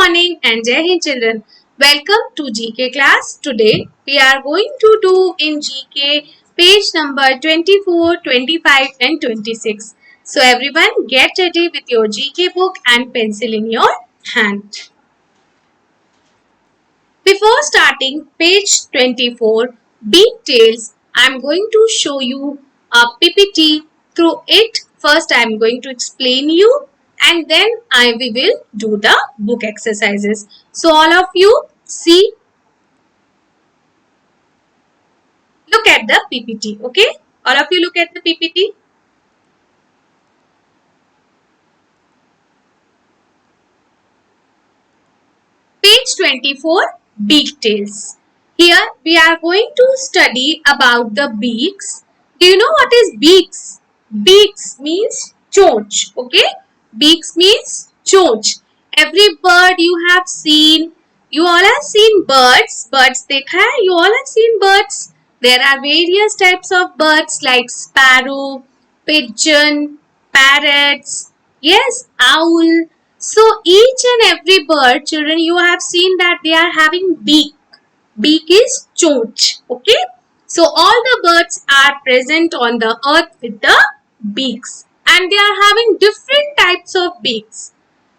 morning and Jai Hind children. Welcome to GK class. Today we are going to do in GK page number 24, 25 and 26. So everyone get ready with your GK book and pencil in your hand. Before starting page 24, Beak Tales, I am going to show you a PPT. Through it, first I am going to explain you and then we will do the book exercises. So all of you see, look at the PPT, okay? All of you look at the PPT. Page 24, Beak Tales. Here we are going to study about the beaks. Do you know what is beaks? Beaks means chonch, okay? Beaks means chonch. Every bird you have seen, you all have seen birds. Birds dekha hai? You all have seen birds. There are various types of birds like sparrow, pigeon, parrots, yes, owl. So each and every bird, children, you have seen that they are having beak. Beak is chonch, okay? So all the birds are present on the earth with the beaks. And they are having different types of beaks.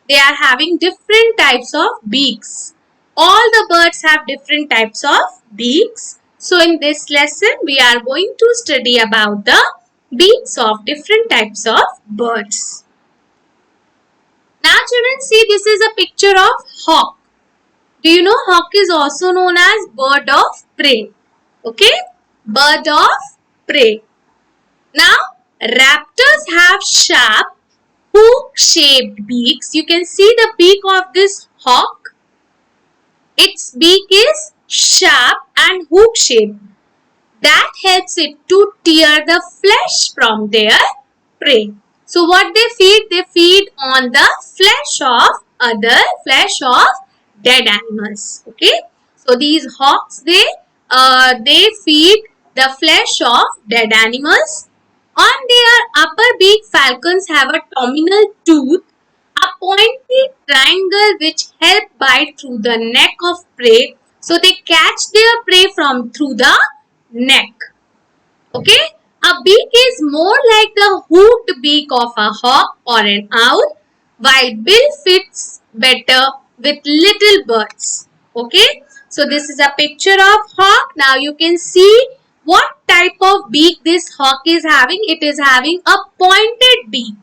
They are having different types of beaks. All the birds have different types of beaks. So in this lesson, we are going to study about the beaks of different types of birds. Now children, see, this is a picture of hawk. Do you know hawk is also known as bird of prey? Okay, bird of prey. Now, raptors have sharp hook-shaped beaks. You can see the beak of this hawk. Its beak is sharp and hook-shaped. That helps it to tear the flesh from their prey. So what they feed? They feed on the flesh of dead animals. Okay. So these hawks, they feed the flesh of dead animals. On their upper beak, falcons have a terminal tooth, a pointy triangle which help bite through the neck of prey. So they catch their prey through the neck. Okay. A beak is more like the hooked beak of a hawk or an owl, while bill fits better with little birds. Okay. So this is a picture of hawk. Now you can see what type of beak this hawk is having. It is having a pointed beak.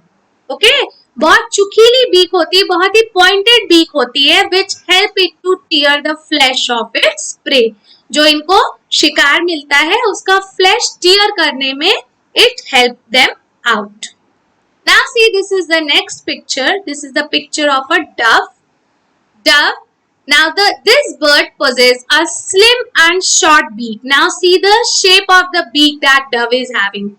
Okay. बहुत चुकीली beak होती है, बहुत ही pointed beak होती है, which help it to tear the flesh of its prey. जो इनको शिकार मिलता है उसका flesh tear करने में it help them out. Now see, this is the next picture. This is the picture of a dove. Dove. Now this bird possesses a slim and short beak. Now see the shape of the beak that dove is having.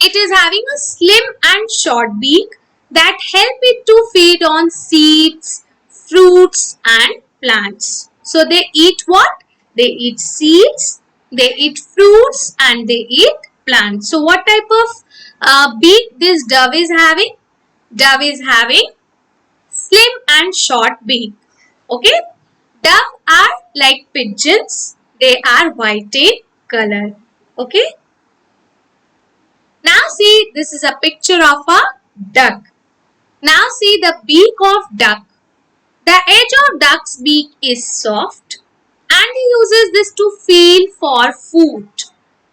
It is having a slim and short beak that help it to feed on seeds, fruits and plants. So they eat what? They eat seeds, they eat fruits and they eat plants. So what type of beak this dove is having? Dove is having slim and short beak. Okay. Dove are like pigeons. They are white in color. Okay. Now see, this is a picture of a duck. Now see the beak of duck. The edge of duck's beak is soft and he uses this to feel for food,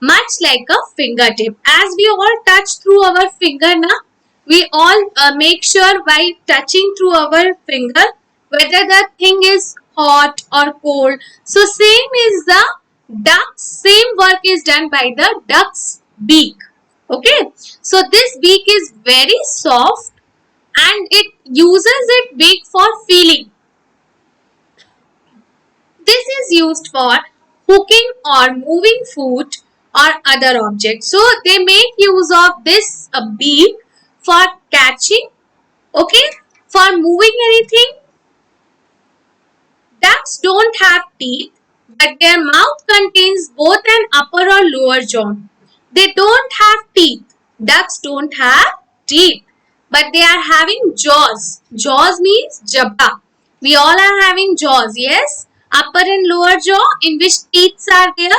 much like a fingertip. As we all touch through our finger now, we all make sure by touching through our finger whether the thing is hot or cold. So same is the duck, same work is done by the duck's beak. Okay, so this beak is very soft and it uses its beak for feeling. This is used for hooking or moving food or other objects. So they make use of this beak for catching, okay, for moving anything. Ducks don't have teeth, but their mouth contains both an upper or lower jaw. They don't have teeth. Ducks don't have teeth, but they are having jaws. Jaws means jabba. We all are having jaws, yes? Upper and lower jaw, in which teeth are there.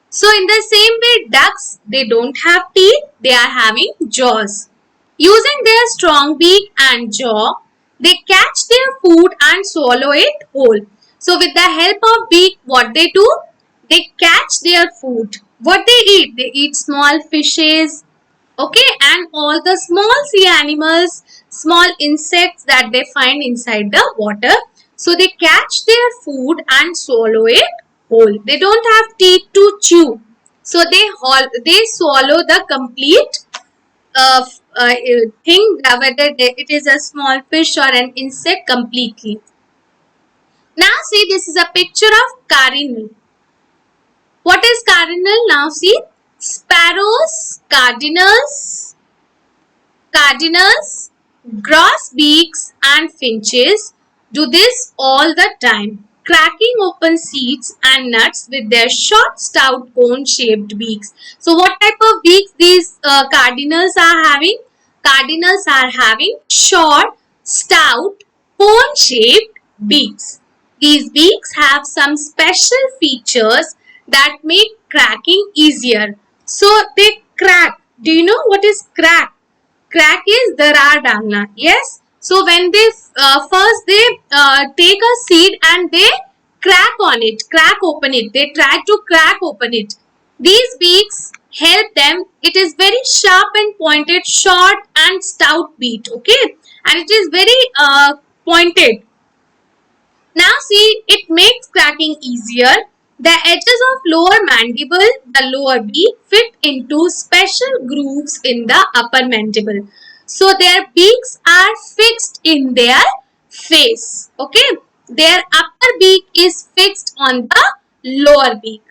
So in the same way, ducks, they don't have teeth, they are having jaws. Using their strong beak and jaw, they catch their food and swallow it whole. So with the help of beak, what they do? They catch their food. What they eat? They eat small fishes, okay, and all the small sea animals, small insects that they find inside the water. So they catch their food and swallow it whole. They don't have teeth to chew, so they swallow the complete thing, whether it is a small fish or an insect, completely. Now see, this is a picture of cardinal. What is cardinal? Now see, sparrows, cardinals, grosbeaks and finches do this all the time, cracking open seeds and nuts with their short, stout, cone-shaped beaks. So what type of beaks these cardinals are having? Cardinals are having short, stout, cone-shaped beaks. These beaks have some special features that make cracking easier. So they crack. Do you know what is crack? Crack is darar dalna. Yes. So when they first they take a seed and they crack on it, crack open it. They try to crack open it. These beaks help them. It is very sharp and pointed, short and stout beak. Okay, and it is very pointed. Now see, it makes cracking easier. The edges of lower mandible, the lower beak, fit into special grooves in the upper mandible. So their beaks are fixed in their face. Okay, their upper beak is fixed on the lower beak.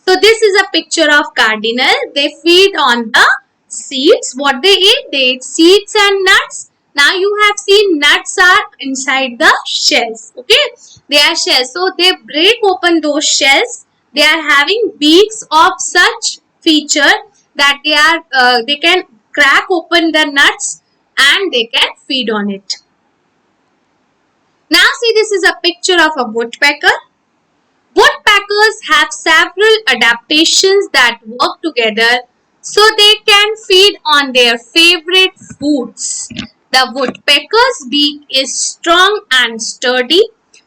So this is a picture of cardinal. They feed on the seeds. What they eat? They eat seeds and nuts. Now you have seen nuts are inside the shells. Okay, they are shells. So they break open those shells. They are having beaks of such feature that they can crack open the nuts and they can feed on it. Now see, this is a picture of a woodpecker. Woodpeckers have several adaptations that work together so they can feed on their favorite foods. The woodpecker's beak is strong and sturdy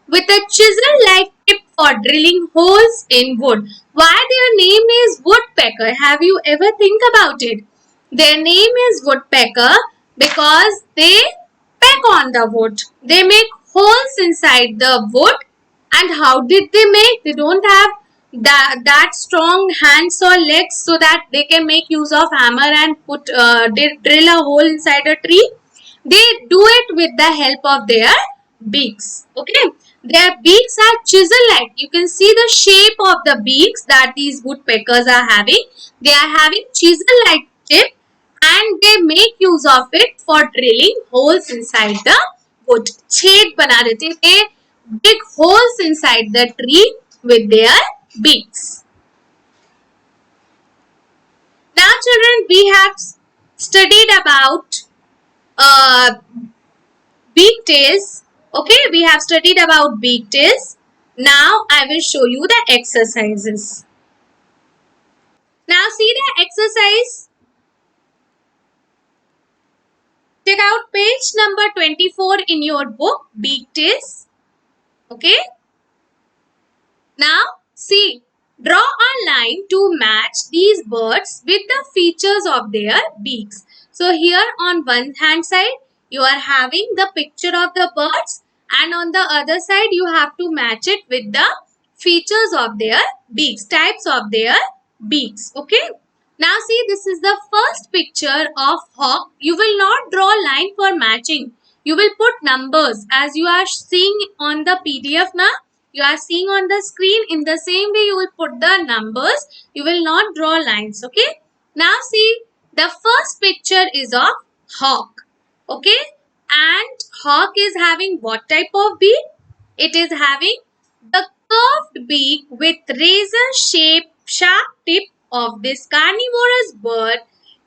with a chisel-like tip for drilling holes in wood. Why their name is woodpecker? Have you ever think about it? Their name is woodpecker because they peck on the wood. They make holes inside the wood. And how did they make? They don't have that strong hands or legs so that they can make use of hammer and drill a hole inside a tree. They do it with the help of their beaks. Okay, their beaks are chisel-like. You can see the shape of the beaks that these woodpeckers are having. They are having chisel-like tip and they make use of it for drilling holes inside the wood. छेद बना देते. They dig holes inside the tree with their beaks. Now children, we have studied about beaktails. Okay, we have studied about beaktails. Now I will show you the exercises. Now see the exercise. Take out page number 24 in your book, Beaktails. Okay. Now see, draw a line to match these birds with the features of their beaks. So here on one hand side, you are having the picture of the birds and on the other side, you have to match it with the features of their beaks, types of their beaks. Okay. Now see, this is the first picture of hawk. You will not draw line for matching. You will put numbers as you are seeing on the PDF now. You are seeing on the screen. In the same way, you will put the numbers. You will not draw lines. Okay. Now see, the first picture is of hawk. Okay. And hawk is having what type of beak? It is having the curved beak with razor-shaped sharp tip of this carnivorous bird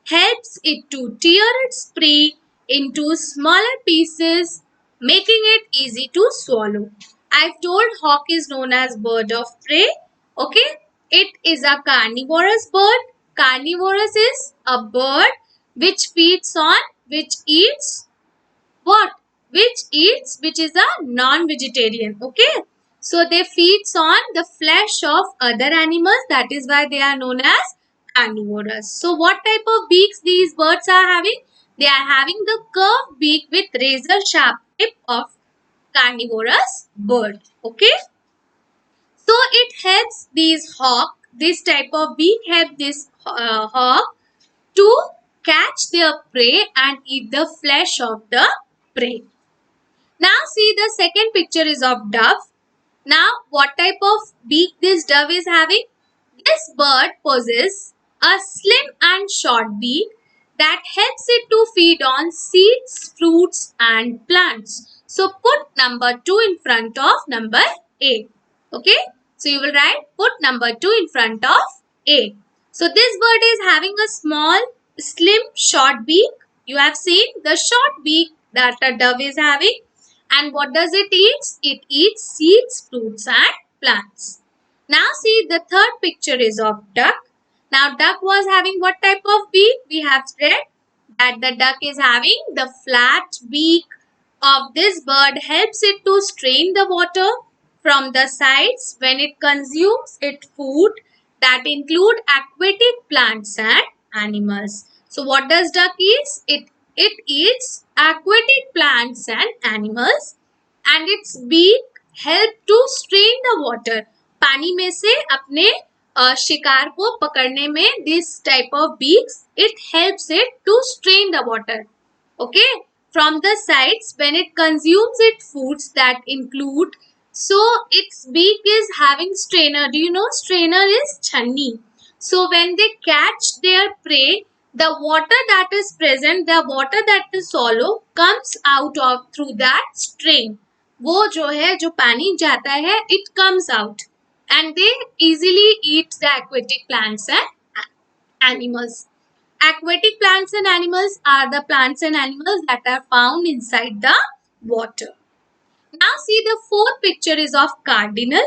helps it to tear its prey into smaller pieces making it easy to swallow. I've told hawk is known as bird of prey. Okay, it is a carnivorous bird. Carnivorous is a bird which feeds on, which eats what? Which is a non-vegetarian. Okay, so they feeds on the flesh of other animals. That is why they are known as carnivorous. So what type of beaks these birds are having? They are having the curved beak with razor sharp tip of carnivorous bird. Okay, so it helps these hawk, this type of beak help this hawk to catch their prey and eat the flesh of the prey. Now see, the second picture is of dove. Now what type of beak this dove is having? This bird possesses a slim and short beak that helps it to feed on seeds, fruits and plants. So put number 2 in front of number A. Okay. So you will write put number 2 in front of A. So this bird is having a small, slim, short beak. You have seen the short beak that a dove is having. And what does it eat? It eats seeds, fruits and plants. Now see, the third picture is of duck. Now duck was having what type of beak? We have read that the duck is having the flat beak of this bird helps it to strain the water from the sides when it consumes its food that include aquatic plants and animals. So what does duck eat? It eats aquatic plants and animals and its beak help to strain the water. पानी में से अपने शिकार को पकड़ने में this type of beaks it helps it to strain the water. Okay, from the sides when it consumes its foods that include, so its beak is having strainer. Do you know strainer is chhanni? So when they catch their prey, the water that is present, the water that is swallow comes out of through that strain. वो जो है जो पानी जाता है it comes out and they easily eat the aquatic plants and animals. Aquatic plants and animals are the plants and animals that are found inside the water. Now see, the fourth picture is of cardinal.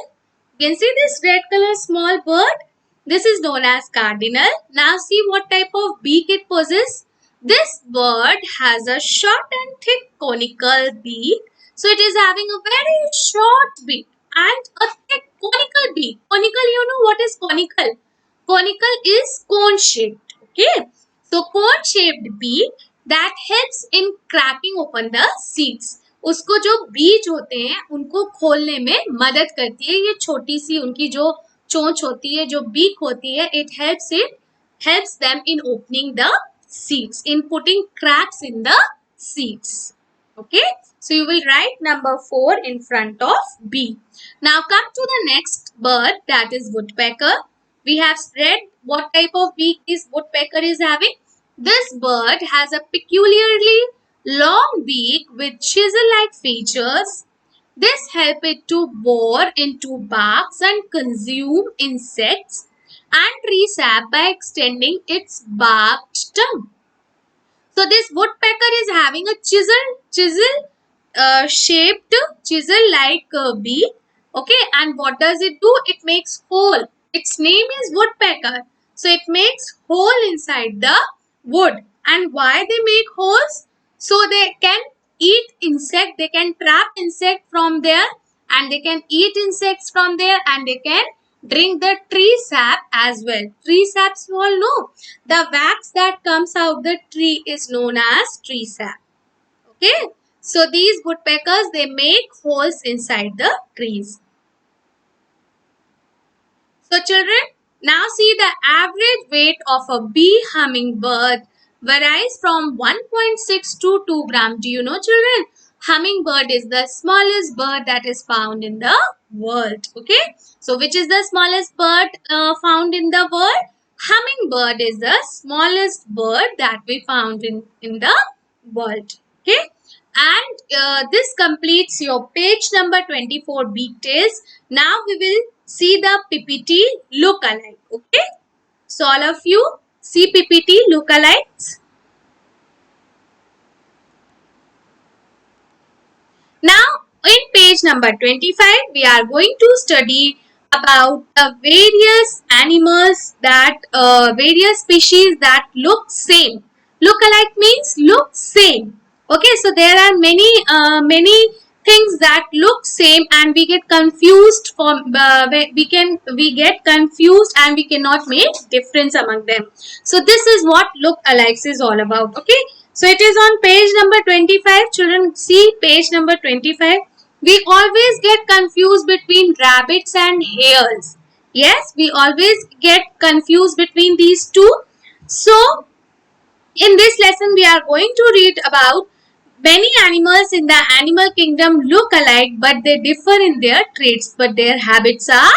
You can see this red color small bird. This is known as cardinal. Now see what type of beak it possesses. This bird has a short and thick conical beak. So it is having a very short beak and a thick conical beak. Conical, you know what is conical? Conical is cone shaped. Okay. So cone shaped beak that helps in cracking open the seeds. उसको जो बीज होते हैं उनको खोलने में मदद करती है ये छोटी सी उनकी जो चोंच होती है जो बीक होती है it helps them in opening the seeds, in putting cracks in the seeds. Okay, so you will write number 4 in front of B. Now come to the next bird, that is woodpecker. We have read what type of beak this woodpecker is having. This bird has a peculiarly long beak with chisel-like features. This helps it to bore into barks and consume insects and tree sap by extending its barbed tongue. So this woodpecker is having a shaped chisel-like beak. Okay, and what does it do? It makes hole. Its name is woodpecker. So it makes hole inside the wood. And why they make holes? So they can eat insect. They can trap insect from there, and they can eat insects from there, and they can drink the tree sap as well. Tree saps you all know. The wax that comes out the tree is known as tree sap. Okay. So these woodpeckers, they make holes inside the trees. So children, now see the average weight of a bee hummingbird varies from 1.6 to 2 grams. Do you know children? Hummingbird is the smallest bird that is found in the world. Okay. So which is the smallest bird found in the world? Hummingbird is the smallest bird that we found in the world. Okay. And this completes your page number 24 beak tails. Now we will see the PPT look-alike. Okay. So all of you see PPT look-alikes. page number 25, we are going to study about the various animals that, various species that look same. Look alike means look same. Okay, so there are many things that look same and we get confused from we get confused and we cannot make difference among them. So this is what look alikes is all about. Okay, so it is on page number 25. Children, see page number 25. We always get confused between rabbits and hares. Yes, we always get confused between these two. So in this lesson, we are going to read about many animals in the animal kingdom look alike, but they differ in their traits, but their habits are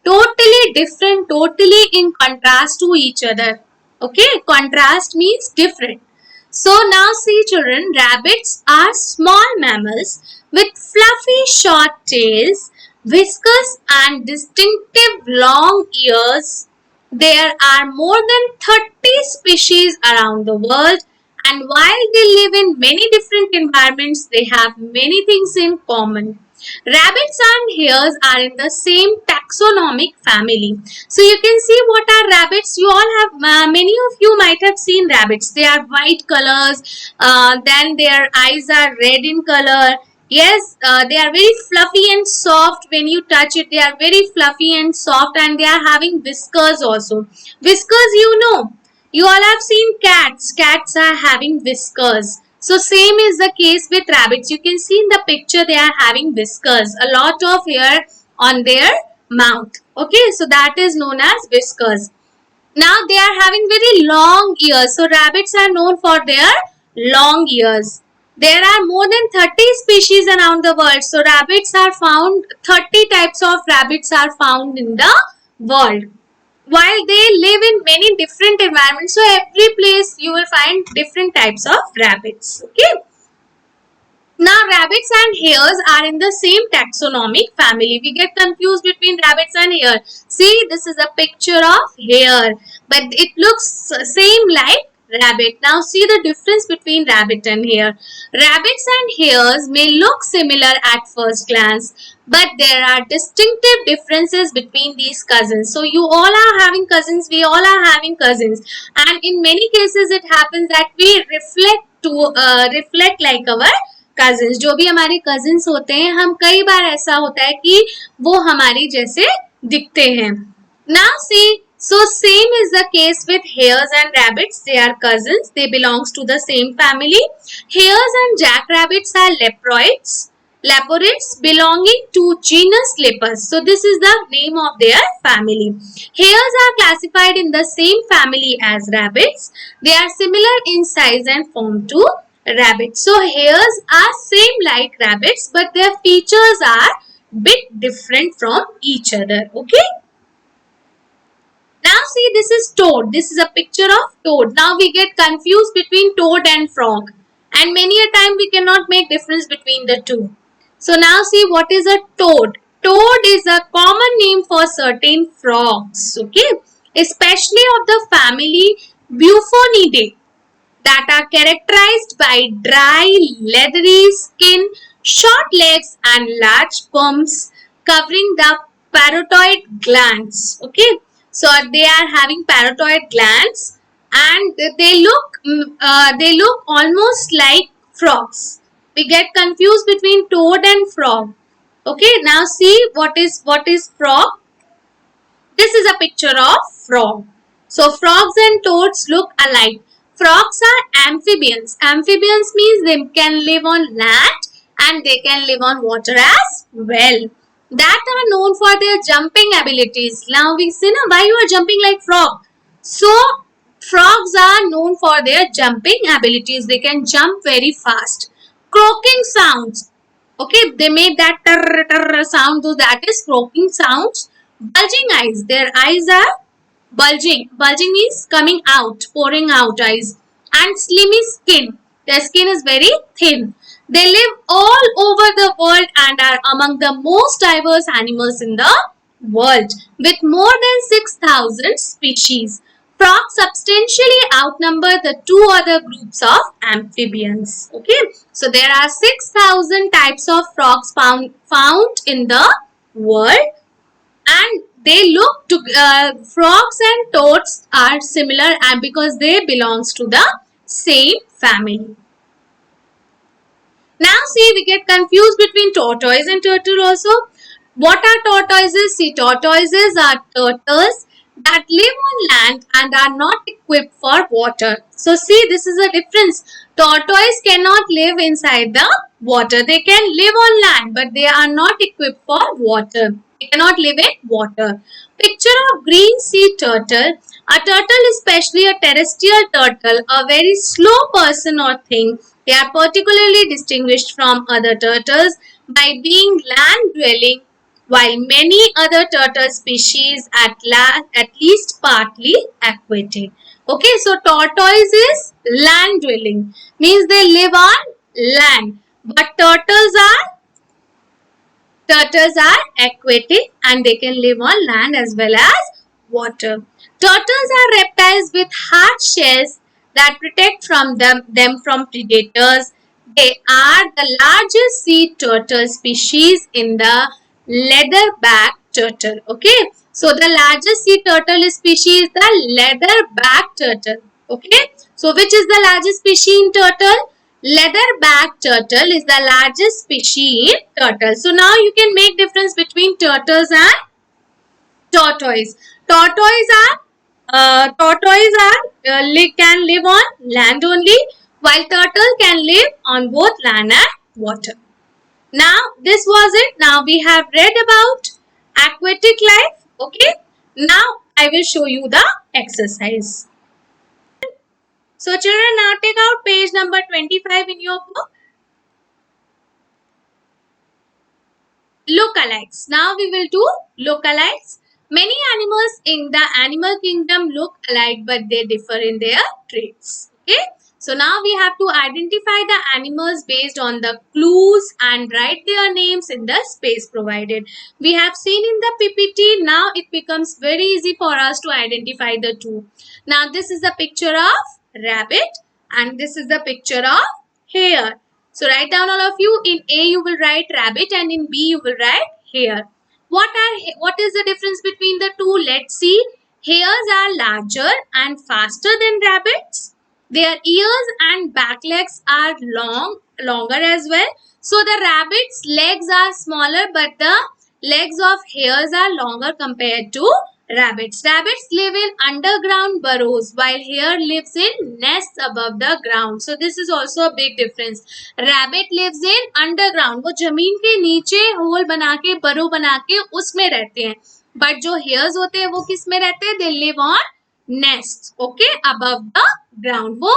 totally different, totally in contrast to each other. Okay, contrast means different. So now see children, rabbits are small mammals with fluffy short tails, whiskers and distinctive long ears. There are more than 30 species around the world, and while they live in many different environments, they have many things in common. Rabbits and hares are in the same taxonomic family. So you can see what are rabbits. You all have, many of you might have seen rabbits. They are white colors, then their eyes are red in color. Yes, they are very fluffy and soft. When you touch it, they are very fluffy and soft, and they are having whiskers also. Whiskers, you know. You all have seen cats. Cats are having whiskers. So same is the case with rabbits. You can see in the picture they are having whiskers. A lot of hair on their mouth. Okay, so that is known as whiskers. Now they are having very long ears. So rabbits are known for their long ears. There are more than 30 species around the world. So rabbits are found, 30 types of rabbits are found in the world. While they live in many different environments, so every place you will find different types of rabbits. Okay. Now rabbits and hares are in the same taxonomic family. We get confused between rabbits and hare. See, this is a picture of hare, but it looks same like rabbit. Now see the difference between rabbit and hare. Rabbits and hares may look similar at first glance, but there are distinctive differences between these cousins. So you all are having cousins, we all are having cousins, and in many cases it happens that we reflect like our cousins. जो भी हमारे cousins होते हैं, हम कई बार ऐसा होता है कि वो हमारी जैसे दिखते हैं. Now see, so same is the case with hares and rabbits. They are cousins. They belongs to the same family. Hares and jackrabbits are leporids belonging to genus Lepus. So this is the name of their family. Hares are classified in the same family as rabbits. They are similar in size and form to rabbits. So hares are same like rabbits, but their features are bit different from each other. Okay. Now see, this is toad. This is a picture of toad. Now we get confused between toad and frog, and many a time we cannot make difference between the two. So now see, what is a toad? Toad is a common name for certain frogs, okay, especially of the family Bufonidae, that are characterized by dry, leathery skin, short legs and large bumps covering the parotoid glands. Okay, so they are having parotoid glands, and they look almost like frogs. We get confused between toad and frog. Okay, now see what is frog. This is a picture of frog. So frogs and toads look alike. Frogs are amphibians. Amphibians means they can live on land and they can live on water as well. That are known for their jumping abilities. Now we see now why you are jumping like frog. So frogs are known for their jumping abilities. They can jump very fast. Croaking sounds. Okay, they make that tar sound. So that is croaking sounds. Bulging eyes. Their eyes are bulging. Bulging means coming out, pouring out eyes. And slimy skin. Their skin is very thin. They live all over the world and are among the most diverse animals in the world with more than 6,000 species. Frogs substantially outnumber the two other groups of amphibians. Okay, so there are 6,000 types of frogs found in the world, and they look to frogs and toads are similar, and because they belongs to the same family. Now see, we get confused between tortoise and turtle also. What are tortoises? See, tortoises are turtles that live on land and are not equipped for water. So see, this is a difference. Tortoise cannot live inside the water. They can live on land, but they are not equipped for water. They cannot live in water. Picture of green sea turtle. A turtle, especially a terrestrial turtle, a very slow person or thing. They are particularly distinguished from other turtles by being land-dwelling, while many other turtle species at least partly aquatic. Okay, so tortoise is land-dwelling, means they live on land, but turtles are aquatic and they can live on land as well as water. Turtles are reptiles with hard shells that protect them from predators. They are the largest sea turtle species in the leatherback turtle. Okay, so the largest sea turtle species is the leatherback turtle. Okay, so which is the largest species in turtle? Leatherback turtle is the largest species in turtle. So now you can make difference between turtles and tortoise. Can live on land only, while turtle can live on both land and water. Now this was it. Now we have read about aquatic life. Okay. Now I will show you the exercise. So children, now take out page number 25 in your book. Lookalikes. Now we will do lookalikes. Many animals in the animal kingdom look alike, but they differ in their traits. Okay. So now we have to identify the animals based on the clues and write their names in the space provided. We have seen in the PPT. Now it becomes very easy for us to identify the two. Now this is a picture of rabbit and this is the picture of hare. So write down all of you. In A you will write rabbit and in B you will write hare. What is the difference between the two? Let's see. Hares are larger and faster than rabbits. Their ears and back legs are longer as well. So the rabbit's legs are smaller, but the legs of hares are longer compared to rabbits. Rabbits live in underground burrows while hare lives in nests above the ground. So this is also a big difference. Rabbit lives in underground. वो जमीन के नीचे whole बना के burrow बना के उसमें रहते हैं. But जो hares होते हैं वो किस में रहते हैं? They live on nests. Okay, above the ground. वो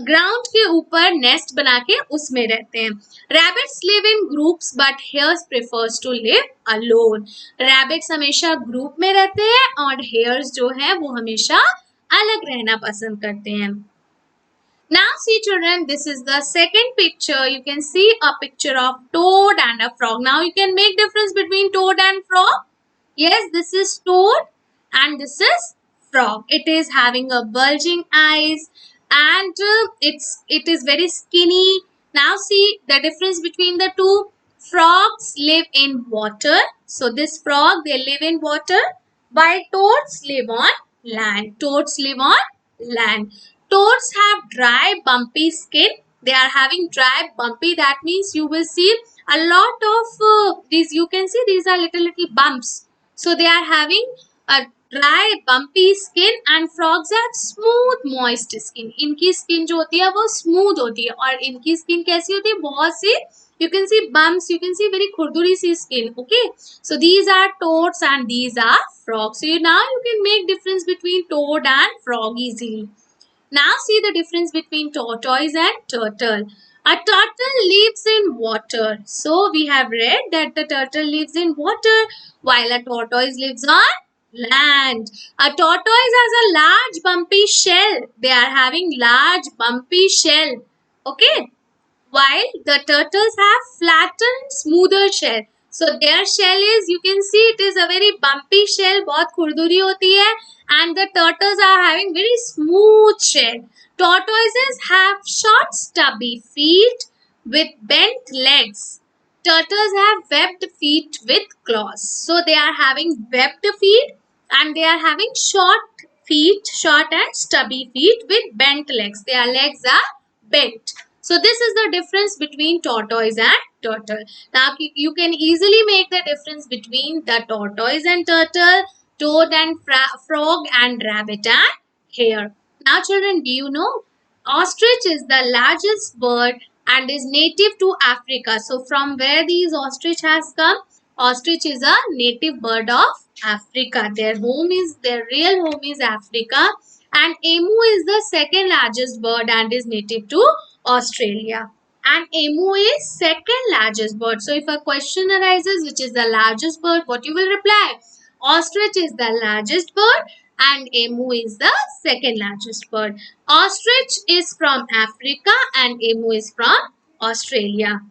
ग्राउंड के ऊपर नेस्ट बना के उसमें रहते हैं. Rabbits live in groups but hares prefers to live alone. Rabbits हमेशा ग्रुप में रहते हैं और हेयर्स जो है वो हमेशा अलग रहना पसंद करते हैं. Now see children, this is the second picture. You can see a picture of toad and a frog. Now you can make difference between toad and frog. Yes, this is toad and this is frog. It is having a bulging eyes and it is very skinny. Now see the difference between the two. Frogs live in water. So this frog, they live in water, while toads live on land. Toads live on land. Toads have dry, bumpy skin. They are having dry, bumpy. That means you will see a lot of these. You can see these are little bumps. So they are having a dry, bumpy skin, and frogs have smooth, moist skin. इनकी skin जो होती है वो smooth होती है और इनकी skin कैसी होती है? बहुत सी you can see bumps. You can see very khurduri C skin. Okay, so these are toads and these are frogs. So now you can make difference between toad and frog easily. Now see the difference between tortoise and turtle. A turtle lives in water. So we have read that the turtle lives in water while a tortoise lives on land. A tortoise has a large bumpy shell. They are having large bumpy shell. Okay. While the turtles have flattened smoother shell. So their shell is, you can see it is a very bumpy shell, बहुत खुरदुरी होती है, and the turtles are having very smooth shell. Tortoises have short stubby feet with bent legs. Turtles have webbed feet with claws. So they are having webbed feet and they are having short feet, short and stubby feet with bent legs. Their legs are bent. So this is the difference between tortoise and turtle. Now you can easily make the difference between the tortoise and turtle, toad and frog, and rabbit and hare. Now children, do you know ostrich is the largest bird and is native to Africa. So from where these ostrich has come? Ostrich is a native bird of Africa. Their real home is Africa, and emu is the second largest bird and is native to Australia. And emu is second largest bird. So if a question arises which is the largest bird, what you will reply? Ostrich is the largest bird and emu is the second largest bird. Ostrich is from Africa and emu is from Australia.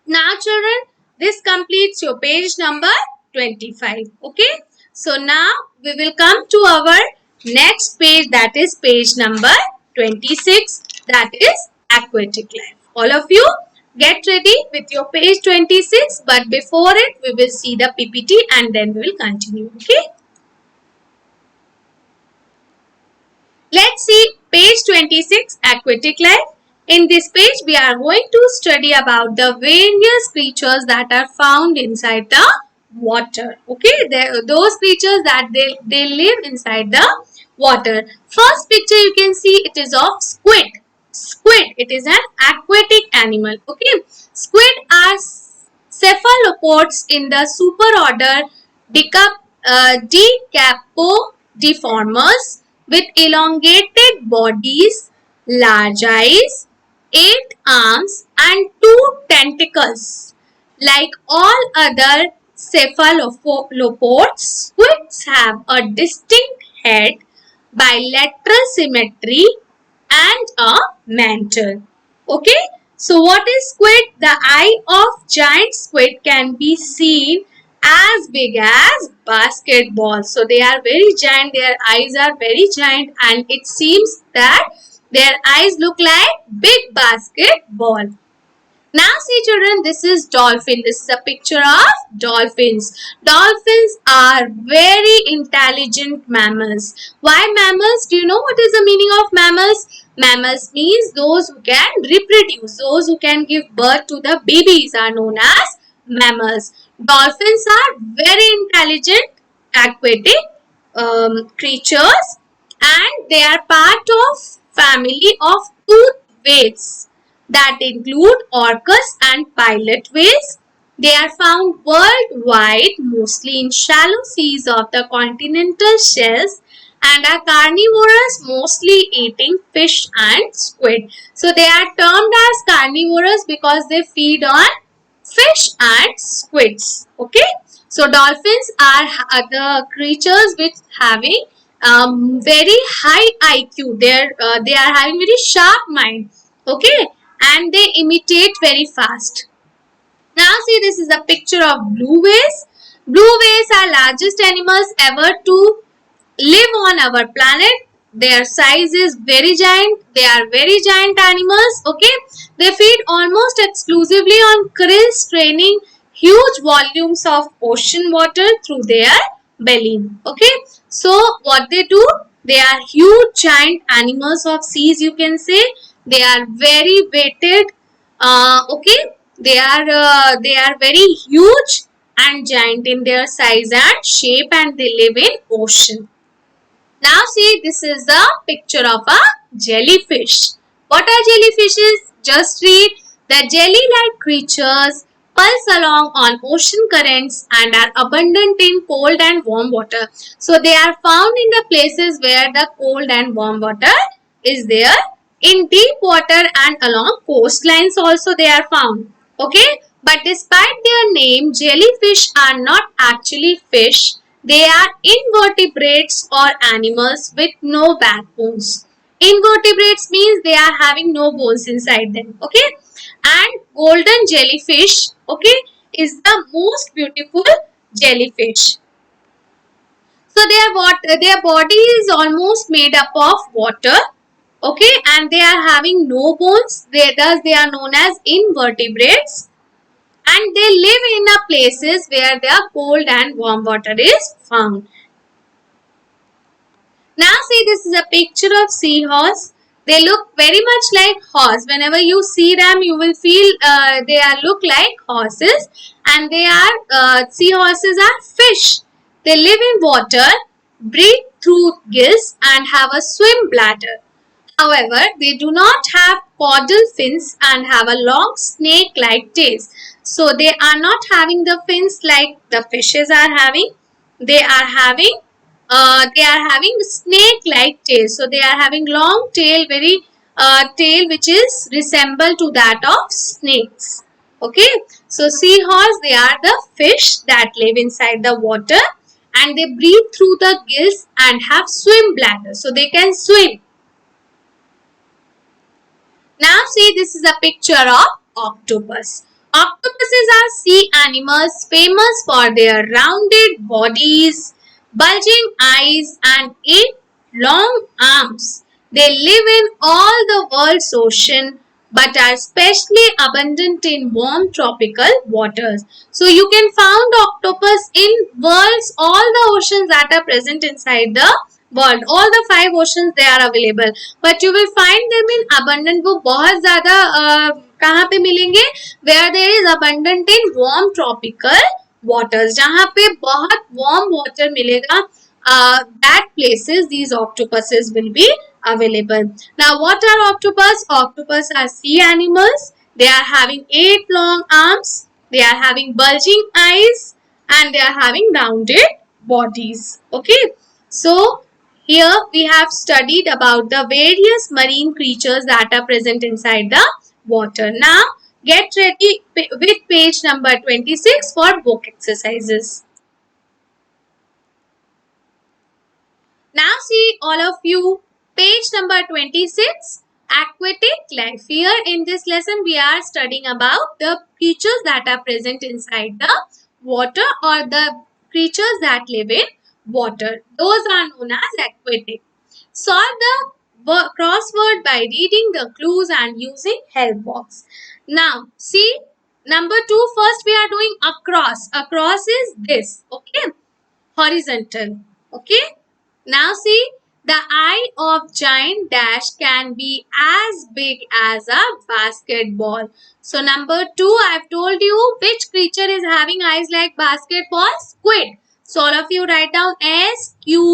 Now children, this completes your page number 25. Okay. So now we will come to our next page, that is page number 26, that is aquatic life. All of you get ready with your page 26, but before it we will see the PPT and then we will continue. Okay. Let's see page 26, aquatic life. In this page, we are going to study about the various creatures that are found inside the water. Okay, those creatures that they live inside the water. First picture you can see, it is of squid. Squid, it is an aquatic animal. Okay, squid are cephalopods in the superorder Decapodiformes with elongated bodies, large eyes, 8 arms and 2 tentacles. Like all other cephalopods, squids have a distinct head, bilateral symmetry and a mantle. Okay, so what is squid? The eye of giant squid can be seen as big as basketball. So they are very giant, their eyes are very giant, and it seems that their eyes look like big basketball. Now see children, this is dolphin. This is a picture of dolphins. Dolphins are very intelligent mammals. Why mammals? Do you know what is the meaning of mammals? Mammals means those who can reproduce. Those who can give birth to the babies are known as mammals. Dolphins are very intelligent aquatic creatures, and they are part of family of toothed whales that include orcas and pilot whales. They are found worldwide, mostly in shallow seas of the continental shelves, and are carnivorous, mostly eating fish and squid. So they are termed as carnivorous because they feed on fish and squids. Okay, so dolphins are the creatures which having very high IQ. They are having very sharp mind. Okay, and they imitate very fast. Now see, this is a picture of blue whales. Blue whales are largest animals ever to live on our planet. Their size is very giant. They are very giant animals. Okay, they feed almost exclusively on krill, straining huge volumes of ocean water through their belly. Okay, so what they do, they are huge giant animals of seas, you can say. They are very weighted. Okay, they are very huge and giant in their size and shape, and they live in ocean. Now see, this is the picture of a jellyfish. What are jellyfishes? Just read. The jelly-like creatures pulse along on ocean currents and are abundant in cold and warm water. So they are found in the places where the cold and warm water is there. In deep water and along coastlines also they are found. Okay, but despite their name, jellyfish are not actually fish. They are invertebrates or animals with no backbones. Invertebrates means they are having no bones inside them. Okay, and golden jellyfish, okay, is the most beautiful jellyfish. So their body is almost made up of water. Okay, and they are having no bones. Thus they are known as invertebrates. And they live in a places where their cold and warm water is found. Now see, this is a picture of seahorse. They look very much like horse. Whenever you see them, you will feel they are look like horses, and they are seahorses are fish. They live in water, breathe through gills, and have a swim bladder. However, they do not have caudal fins and have a long snake-like tail. So they are not having the fins like the fishes are having. They are having snake-like tail. So they are having long tail, very tail which is resemble to that of snakes. Okay. So seahorse, they are the fish that live inside the water, and they breathe through the gills and have swim bladder. So they can swim. Now see, this is a picture of octopus. Octopuses are sea animals famous for their rounded bodies, bulging eyes and 8 long arms. They live in all the world's ocean but are especially abundant in warm tropical waters. So you can find octopus in world's all the oceans that are present inside the world. All the 5 oceans they are available, but you will find them in abundant. वो बहुत ज़्यादा कहाँ पे मिलेंगे? Where there is abundant in warm tropical waters. जहाँ पे बहुत warm water मिलेगा, that places these octopuses will be available. Now what are octopus? Octopus are sea animals. They are having 8 long arms. They are having bulging eyes, and they are having rounded bodies. Okay. So here we have studied about the various marine creatures that are present inside the water. Now get ready with page number 26 for book exercises. Now see all of you, page number 26, aquatic life. Here in this lesson we are studying about the creatures that are present inside the water, or the creatures that live in water. Those are known as aquatic. Solve the crossword by reading the clues and using help box. Now see, number 2, first we are doing across. Across is this, okay, horizontal, okay. Now see, the eye of giant dash can be as big as a basketball. So number 2, I have told you which creature is having eyes like basketball? Squid. So all of you write down SQUID,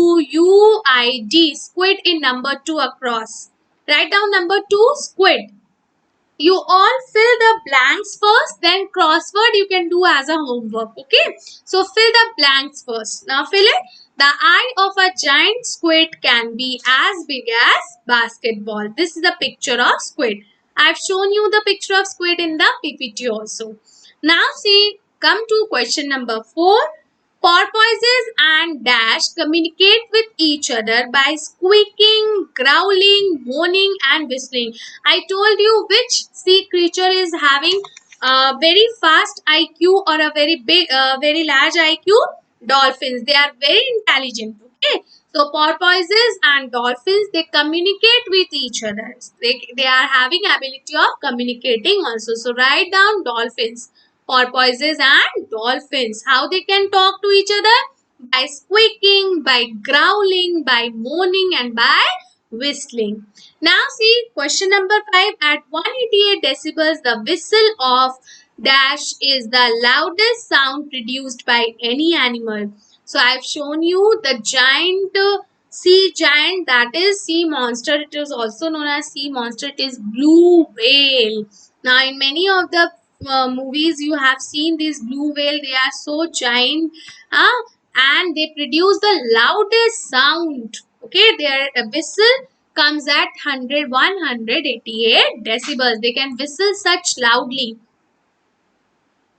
squid in number 2 across. Write down number 2, squid. You all fill the blanks first, then crossword you can do as a homework. Okay. So fill the blanks first. Now fill it. The eye of a giant squid can be as big as basketball. This is the picture of squid. I have shown you the picture of squid in the PPT also. Now see, come to question number 4. Porpoises and dash communicate with each other by squeaking, growling, moaning and whistling. I told you which sea creature is having a very fast IQ or a very big, very large IQ? Dolphins. They are very intelligent. Okay. So porpoises and dolphins, they communicate with each other. They are having ability of communicating also. So write down dolphins. Porpoises and dolphins. How they can talk to each other? By squeaking, by growling, by moaning and by whistling. Now see, question number 5. At 188 decibels, the whistle of dash is the loudest sound produced by any animal. So I have shown you the giant sea giant, that is sea monster. It is also known as sea monster. It is blue whale. Now in many of the movies you have seen this blue whale. They are so giant, and they produce the loudest sound. Okay, their whistle comes at 188 decibels. They can whistle such loudly.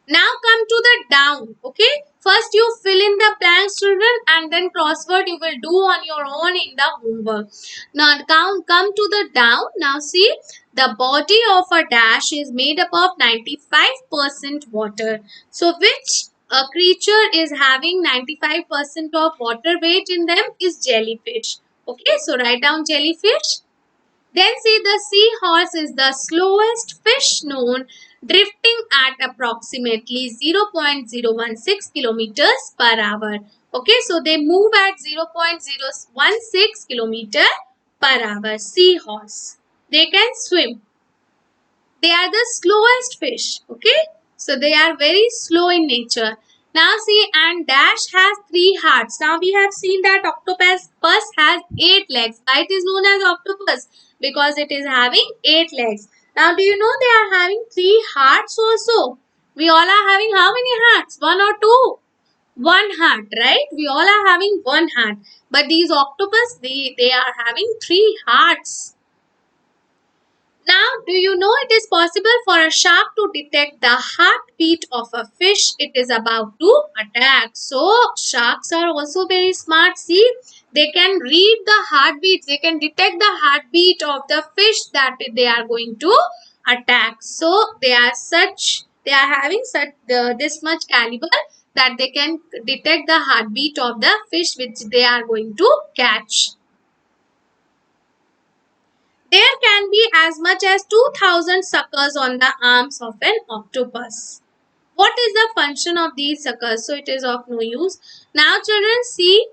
Now come to the down. Okay, first you fill in the blanks, children, and then crossword you will do on your own in the homework. Now come to the down. Now see, the body of a dash is made up of 95% water. So which a creature is having 95% of water weight in them is jellyfish. Okay, so write down jellyfish. Then see, the seahorse is the slowest fish known, drifting at approximately 0.016 kilometers per hour. Okay, so they move at 0.016 kilometer per hour. Seahorse. They can swim. They are the slowest fish. Okay, so they are very slow in nature. Now see, and dash has 3 hearts. Now we have seen that octopus has 8 legs. Why it is known as octopus? Because it is having 8 legs. Now do you know they are having 3 hearts also? We all are having how many hearts? 1 or 2? 1 heart, right? We all are having 1 heart. But these octopus, they are having 3 hearts. Now, do you know it is possible for a shark to detect the heartbeat of a fish it is about to attack? So, sharks are also very smart. See, they can read the heartbeats. They can detect the heartbeat of the fish that they are going to attack. So, they are having such this much caliber that they can detect the heartbeat of the fish which they are going to catch. There can be as much as 2000 suckers on the arms of an octopus. What is the function of these suckers? So it is of no use. Now children, see.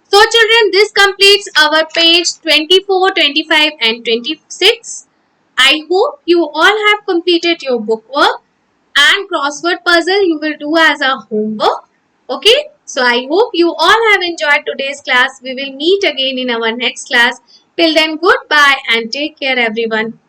So children, this completes our page 24, 25 and 26. I hope you all have completed your book work and crossword puzzle you will do as a homework. Okay, so I hope you all have enjoyed today's class. We will meet again in our next class. Till then, goodbye and take care everyone.